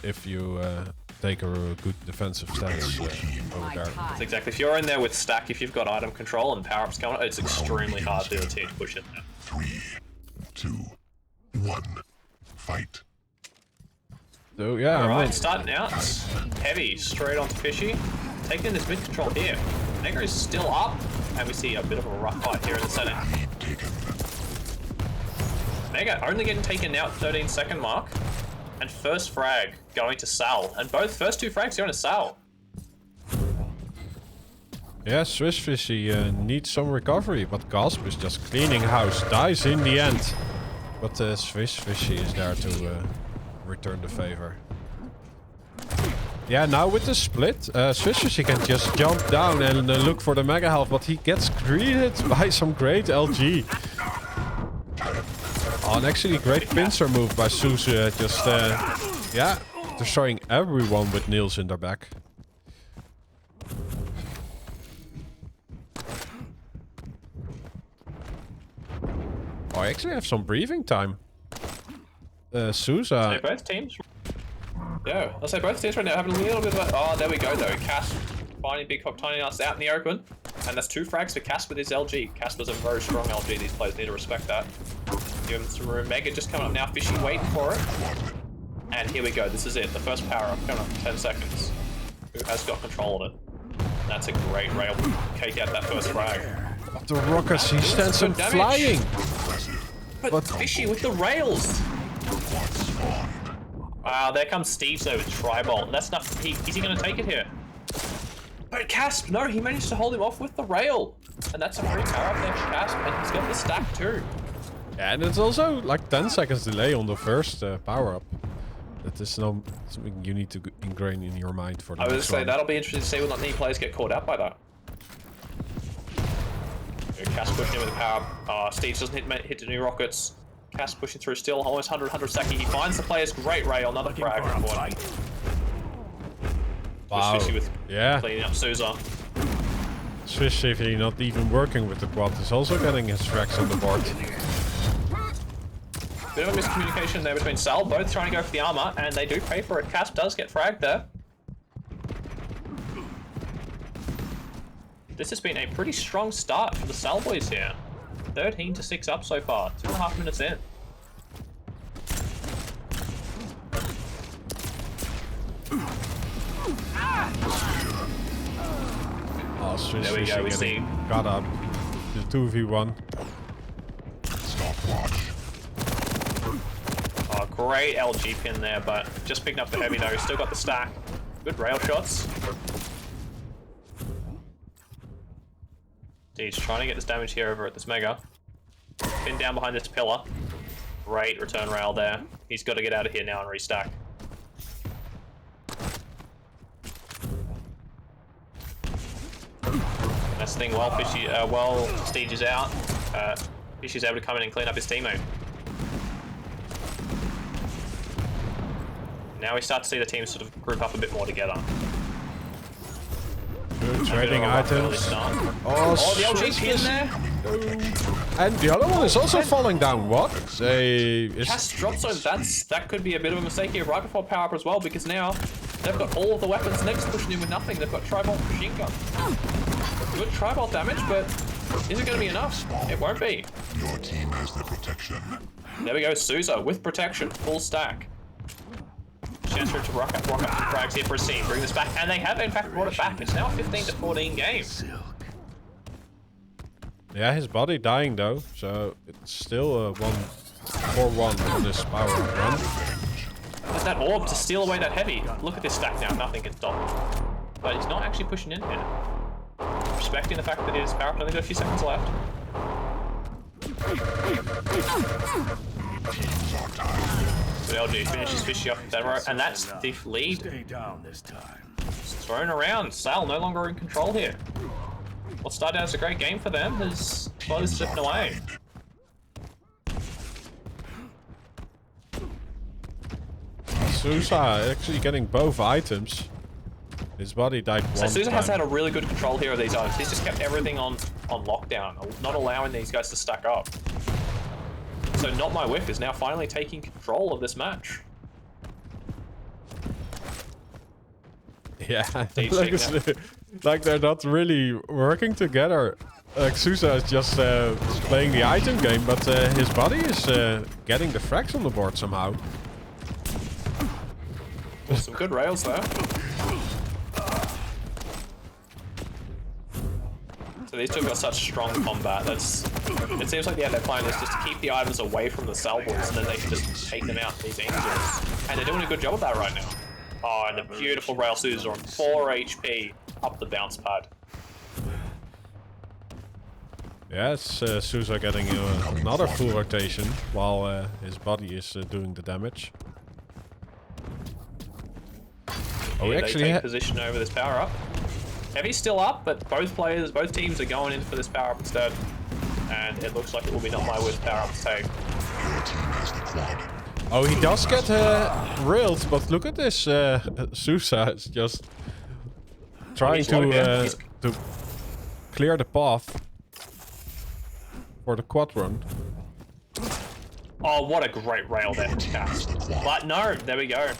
if you take a good defensive stance over there. That's exactly. If you're in there with stack, if you've got item control and power-ups coming up, it's extremely hard for your team to push in there. 3, 2, 1, fight. So yeah, Alright, starting out heavy, straight onto Fishy. Taking this mid control here. Negra is still up, and we see a bit of a rough fight here in the center. Mega only getting taken now at 13-second mark. And first frag going to SAL. And both first two frags going to SAL. Yeah, Swiss Fishy needs some recovery, but Gasp is just cleaning house. Dies in the end. But Swiss Fishy is there to return the favor. Yeah, now with the split, Swiss Fishy can just jump down and look for the mega health, but he gets greeted by some great LG. Oh, and actually great pincer move by Suzu, just, yeah, destroying everyone with nails in their back. Oh, I actually have some breathing time. Sousa. So both teams. Yeah, I'll say both teams right now having a little bit of a. Oh, there we go though. Cass finding Big Hop Tiny Nuts out in the open. And that's 2 frags for Cass with his LG. Cass was a very strong LG. These players need to respect that. Give him some room. Mega just coming up now. Fishy waiting for it. And here we go. This is it. The first power up coming up in 10 seconds. Who has got control of it? That's a great rail. Cake out that first frag. But the rockets, he stands up flying. But Fishy with the rails. Wow, there comes Steve though with Tri-Bolt. That's not. Is he going to take it here? But Casp, no, he managed to hold him off with the rail. And that's a free power up there for Casp, and he's got the stack too. Yeah, and it's also like 10 seconds delay on the first power up. That is something you need to ingrain in your mind for the I would next say round. that'll be interesting to see whether any players get caught out by that. Casp pushing in with the power up. Steve doesn't hit the new rockets. Cass pushing through still, almost 100 Saki. He finds the players. Great rail, another frag. Wow. Fishy with cleaning up Sousa. Swiss Fishy not even working with the quad is also getting his frags on the board. Bit of a miscommunication there between SAL, both trying to go for the armor, and they do pay for it. Cass does get fragged there. This has been a pretty strong start for the SAL boys here. 13 to 6 up so far, 2.5 minutes in. Oh, Swiss there we go, we see. Got up. The 2v1. Stopwatch. Oh, great LG pin there, but just picking up the heavy though. Still got the stack. Good rail shots. He's trying to get this damage here over at this Mega. Pinned down behind this pillar. Great return rail there. He's got to get out of here now and restack. That's the thing, while Fishy, Steege is out, Fishy's able to come in and clean up his teammate. Now we start to see the teams sort of group up a bit more together. Good trading items. Oh, the LG pin there. And the other one is also falling down. What? Cass drop zone. That could be a bit of a mistake here right before power up as well, because now they've got all of the weapons and they're just pushing in with nothing. They've got Tri-Bolt machine gun. Good Tri-Bolt damage, but is it going to be enough? It won't be. Your team has the protection. There we go, Sousa with protection, full stack. Chance for it to rock up the frags here for a scene. Bring this back, and they have in fact brought it back. It's now a 15 to 14 game. Yeah, his body dying though, so it's still a 1-4-1 on this power run. But that orb to steal away that heavy. Look at this stack now, nothing can stop him. But he's not actually pushing in here. Respecting the fact that his power up only got a few seconds left. But LG finishes Fishy off with that row, and that's the lead. Stay down this time. It's thrown around. SAL no longer in control here. What started out as a great game for them has slowly slipping away. Sousa actually getting both items. His body died one So Sousa time. has had a really good control here of these items. He's just kept everything on lockdown, not allowing these guys to stack up. So NotMyWhiff is now finally taking control of this match. Yeah, Teaching, like they're not really working together. Like Sousa is just playing the item game, but his body is getting the frags on the board somehow. Some good rails there. So these two have got such strong combat. It seems like their plan is just to keep the items away from the SAL boys, and then they can just take them out, these angels. And they're doing a good job of that right now. Oh, and the beautiful rail Sousa on 4 HP up the bounce pad. Yeah, it's Sousa getting another full rotation while his body is doing the damage. Oh, we actually they take position over this power up. Heavy's still up, but both teams are going in for this power up instead. And it looks like it will be NotMyWhiff power up to take. Oh, he does get railed, but look at this. Sousa is just trying to clear the path for the quad run. Oh, what a great rail there, Cass. But no, there we go.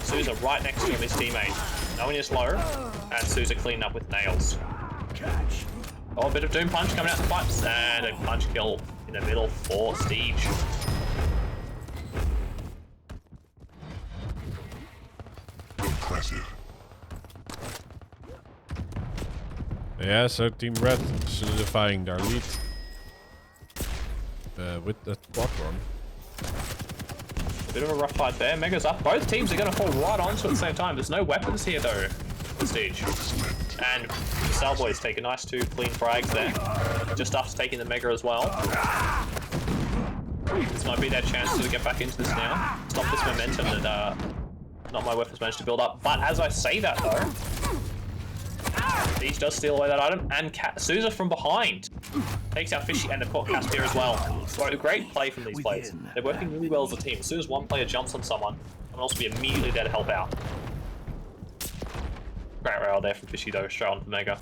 Sousa right next to him, his teammate. No one is low, and Sousa cleaned up with nails. Oh, a bit of Doom Punch coming out the pipes, and a punch kill in the middle for Steege. Impressive. Yeah, so Team Red solidifying their lead with the quad run. A bit of a rough fight there. Mega's up. Both teams are going to fall right onto it at the same time. There's no weapons here, though. Prestige. And the SAL boys take a nice 2 clean frags there. Just after taking the Mega as well. This might be their chance to get back into this now. Stop this momentum that NotMyWhiff has managed to build up. But as I say that, though, Siege does steal away that item. And Sousa from behind takes out Fishy, and they've caught Caspier as well. So a great play from these players. They're working really well as a team. As soon as one player jumps on someone, someone else will be immediately there to help out. Great rail there from Fishy though, straight on for Mega.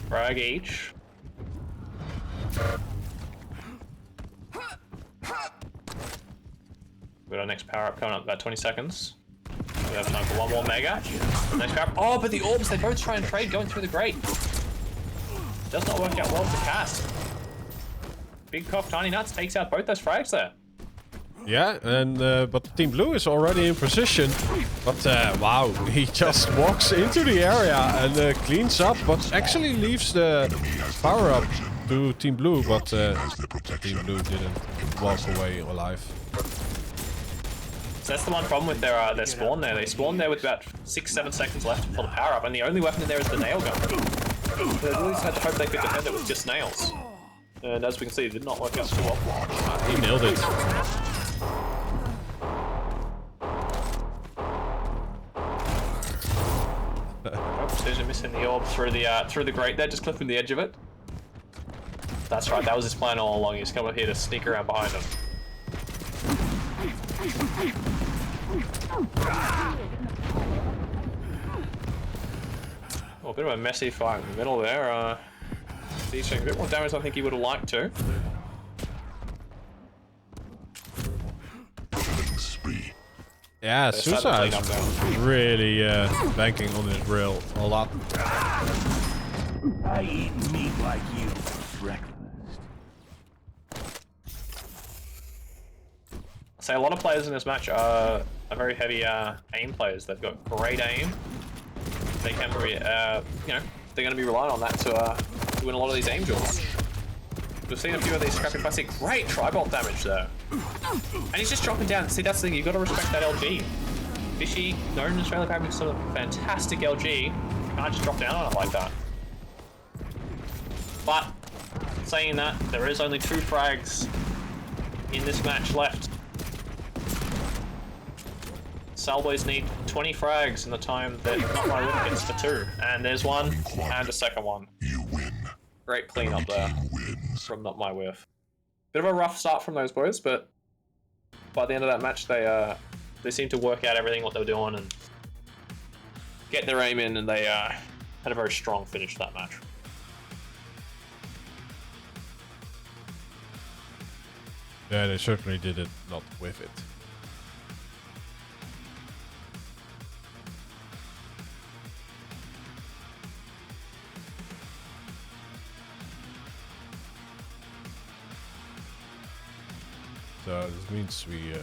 Frag each. We've got our next power up coming up in about 20 seconds. We have time for one more Mega. Next power up. Oh, but the orbs, they both try and trade going through the grate. Does not work out well for Cast. Big Cock Tiny Nuts takes out both those frags there. Yeah, and but Team Blue is already in position. But wow, he just walks into the area and cleans up, but actually leaves the power up to Team Blue, but Team Blue didn't walk away alive. So that's the one problem with their spawn there. They spawn there with about 6-7 seconds left for the power up, and the only weapon in there is the nail gun. So they really just had to hope they could defend it with just nails. And as we can see, it did not work out too well. He nailed it. Precision missing the orb through the grate there, just clipping the edge of it. That's right, that was his plan all along. He's come up here to sneak around behind him. Oh, a bit of a messy fight in the middle there. He's taking a bit more damage than I think he would have liked to. Yeah, Sousa is really banking on his rail a lot. I eat meat like you for breakfast. So a lot of players in this match are very heavy aim players. They've got great aim. They can, you know, they're going to be relying on that to win a lot of these aim duels. We've seen a few of these scrappy fights. Great tri-bolt damage there. And he's just dropping down. See, that's the thing. You've got to respect that LG. Fishy, known in Australia for having sort of fantastic LG. You can't just drop down on it like that. But, saying that, there is only 2 frags in this match left. SAL boys need 20 frags in the time that NotMyWhiff gets for 2. And there's one, and a second one. You win. Great cleanup there from NotMyWhiff. Bit of a rough start from those boys, but by the end of that match, they seemed to work out everything what they were doing and get their aim in, and they had a very strong finish to that match. Yeah, they certainly did it not with it. So this means we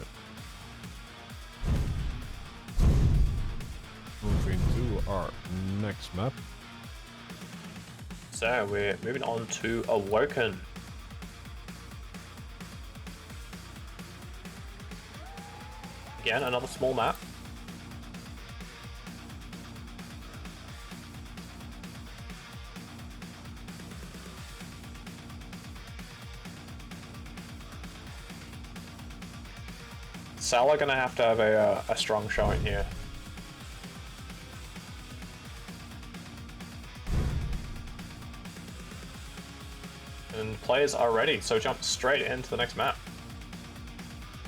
move into our next map. So we're moving on to Awoken. Again, another small map. SAL are going to have a strong showing here. And players are ready, so jump straight into the next map.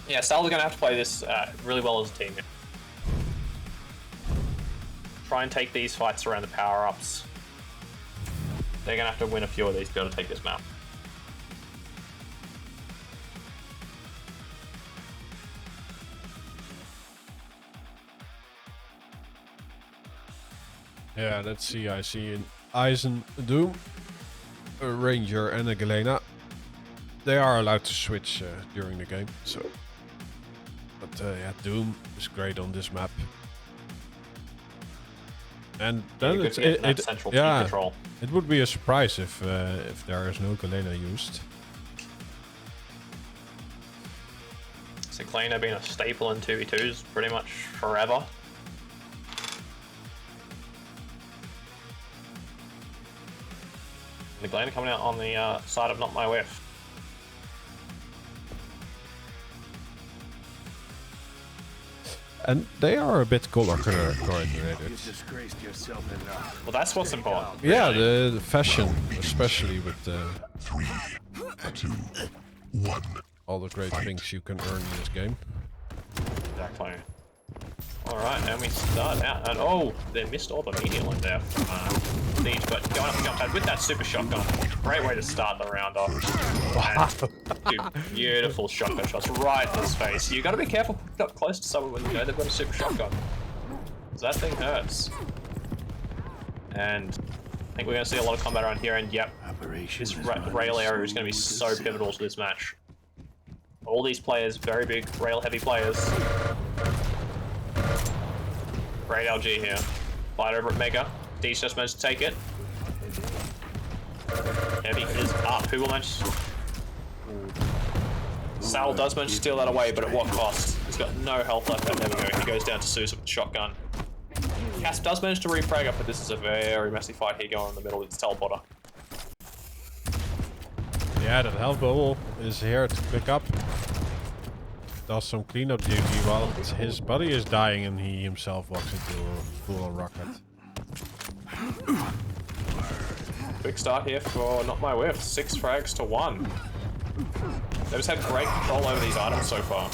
Yeah, SAL are going to have to play this really well as a team. Try and take these fights around the power-ups. They're going to have to win a few of these to be able to take this map. Yeah, let's see. I see an Eisen Doom, a Ranger, and a Galena. They are allowed to switch during the game, so. But yeah, Doom is great on this map. And then central yeah, control. It would be a surprise if there is no Galena used. So Galena being a staple in 2v2s pretty much forever. The Galena coming out on the side of NotMyWhiff. And they are a bit color coordinated. You've disgraced yourself enough. Well, that's what's important. Yeah, the fashion, especially with 3, 2, 1. all the great things you can earn in this game. Exactly. Alright, and we start out, and oh, they missed all the medial in there from Siege, but going up the jump pad with that super shotgun. Great way to start the round off. And two beautiful shotgun shots right in his face. You gotta be careful picking up close to someone when you know they've got a super shotgun. Because that thing hurts. And I think we're gonna see a lot of combat around here, and yep, this rail area is gonna be so pivotal to this match. All these players, very big rail heavy players. Great LG here. Fight over at Mega. D's just managed to take it. Heavy is up. Who will manage? SAL does manage to steal that away, but at what cost? He's got no health left. There we go. He goes down to Sousa with the shotgun. Casp does manage to refrag up, but this is a very messy fight here going in the middle with his teleporter. Yeah, that health bubble is here to pick up. Does some cleanup duty while his buddy is dying and he himself walks into a full rocket. Quick start here for NotMyWhiff. 6 frags to 1. They've just had great control over these items so far.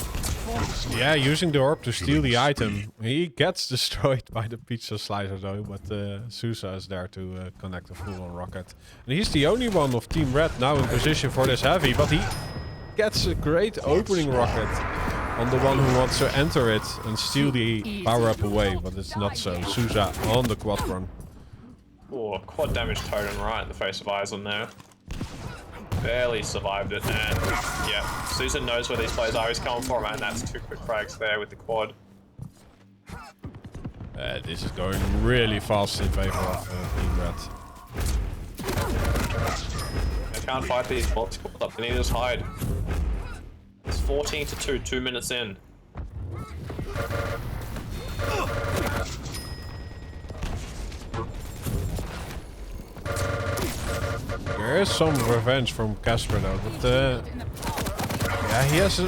Yeah, using the orb to steal the item. He gets destroyed by the pizza slicer though, but Sousa is there to connect a full-on rocket. And he's the only one of Team Red now in position for this heavy, but he gets a great opening rocket on the one who wants to enter it and steal the power-up away, but it's not so. Sousa on the quad run. Oh, quad damage totem right in the face of Eisen there. Barely survived it, and yeah, Sousa knows where these players are. He's coming for him, and that's 2 quick frags there with the quad. This is going really fast in favor of Team Red. They can't fight these bots up. They need to just hide. It's 14 to 2, 2 minutes in. There is some revenge from Casper though, but yeah, he has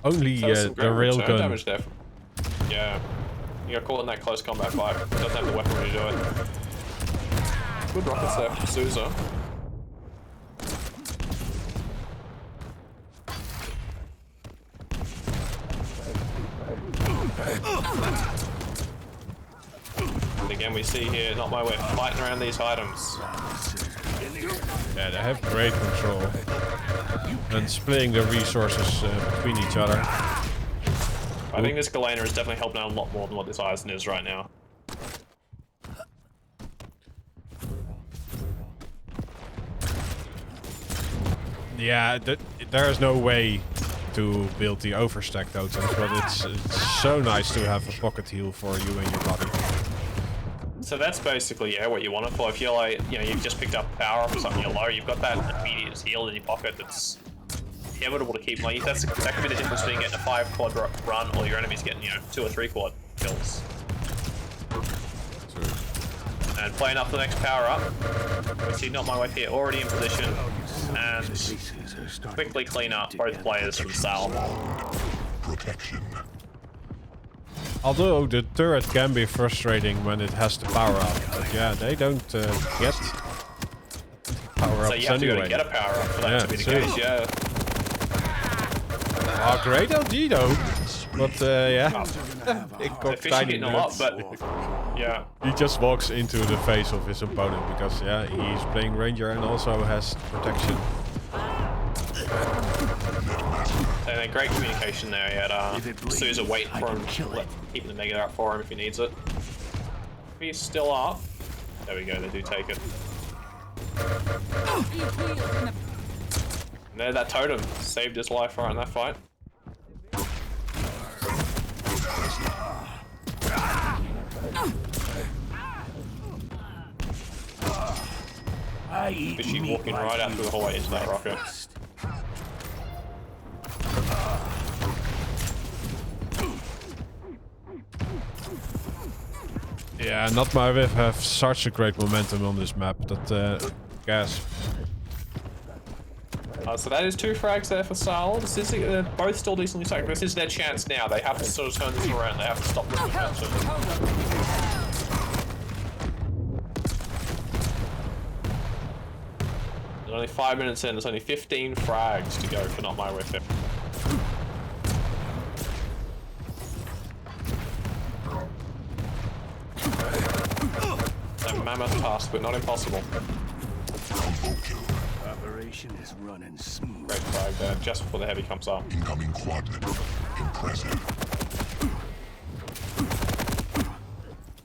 only the railgun. Damage there. Yeah, you got caught in that close combat fight. Doesn't have the weaponry to do it. Good rockets there from Sousa. And again, we see here NotMyWhiff fighting around these items. Yeah, they have great control. and splitting the resources between each other. I think this Galena is definitely helping out a lot more than what this Eisen is right now. Yeah, there is no way to build the overstack totems, but it's so nice to have a pocket heal for you and your body. So that's basically, yeah, what you want it for. If you're like, you know, you've just picked up power up or something, you're low, you've got that immediate heal in your pocket that's inevitable to keep. Like, that could be the difference between getting a 5 quad run or your enemies getting, you know, 2 or 3 quad kills. And playing up the next power up. We see NotMyWhiff here already in position and quickly clean up both players from SAL. Protection. Although the turret can be frustrating when it has the power up, but yeah, they don't get power ups So you have anyway. to go to get a power up for that to be the case, yeah. Oh, great LG though, but yeah, it got Fishy tiny getting a lot, nuts. but yeah. He just walks into the face of his opponent because yeah, he's playing Ranger and also has protection. And great communication there. He had Sousa waiting for him, keeping the negative up for him if he needs it. If he's still up, there we go. They do take it. And there, that totem saved his life right in that fight. Fishy walking right out through the hallway into that rocket. Yeah, NotMyWhiff have such a great momentum on this map that gas. So that is 2 frags there for SAL. This is both still decently stacked. This is their chance now. They have to sort of turn this around. They have to stop this momentum. There's only 5 minutes in. There's only 15 frags to go for NotMyWhiff. A mammoth task, but not impossible. Operation is running smooth. Great frag there, just before the heavy comes up. Incoming quadrant. Impressive.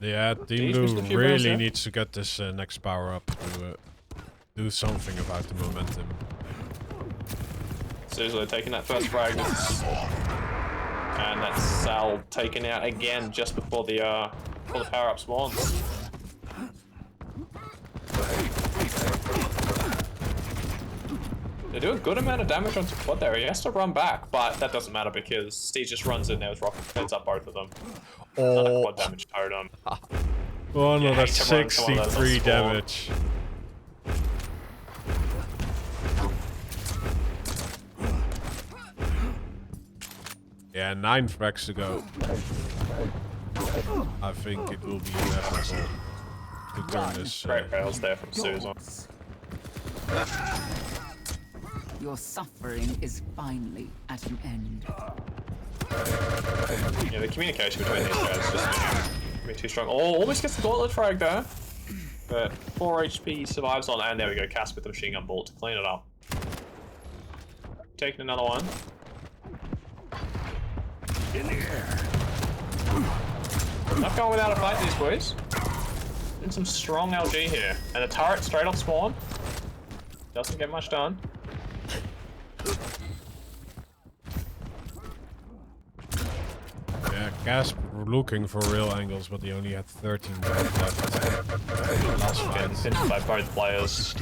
Yeah, Team Blue really needs to get this next power up to do something about the momentum. Seriously, they're taking that first frag. And that's SAL taken out again just before the power up spawns. They do a good amount of damage onto quad there. He has to run back, but that doesn't matter because Steve just runs in there with rocket heads up both of them. Another quad damage totem. Oh no, Yeah, that's hate to run someone that's 63 on spawn. damage. Yeah, 9 frags to go. I think it will be inevitable to turn this. Great fails there from Susan. Your suffering is finally at an end. Yeah, the communication between these guys is just gonna be too strong. Oh, almost gets the gauntlet frag there. But 4 HP survives on, and there we go, Cass with the machine gun bolt to clean it up. Taking another one. In the air. Not going without a fight, these boys. Doing some strong LG here. And a turret straight off spawn. Doesn't get much done. Yeah, Gasp looking for real angles, but he only had 13 left. Last Getting fight. pinned by both players.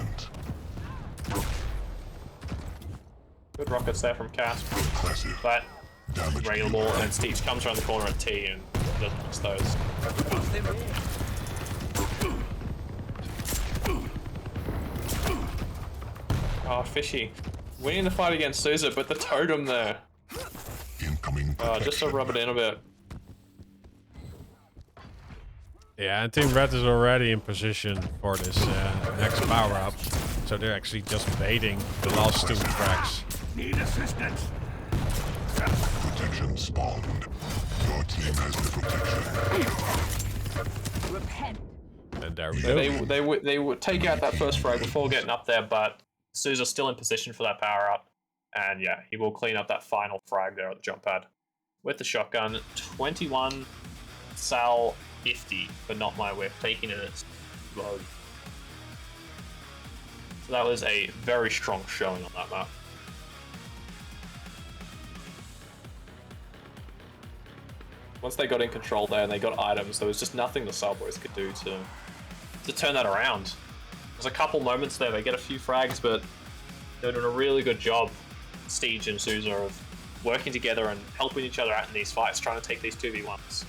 Good rockets there from Cass. Impressive. That Damage. regular, and Steech comes around the corner at T and doesn't miss those. Oh, Fishy. Winning the fight against Sousa, but the totem there. Incoming Just to rub it in a bit. Yeah, and Team Red is already in position for this next power up. So they're actually just baiting the last 2 tracks. Need assistance. protection spawned. Your team has the protection. Repent. And there we So go. they would take out that first frag before getting up there, but Sousa's still in position for that power up. And yeah, he will clean up that final frag there at the jump pad. With the shotgun, 21 SAL 50 for NotMyWhiff, taking it low. So that was a very strong showing on that map. Once they got in control there and they got items, there was just nothing the SAL boys could do to turn that around. There's a couple moments there, they get a few frags, but they're doing a really good job, Steege and Souza, of working together and helping each other out in these fights, trying to take these 2v1s.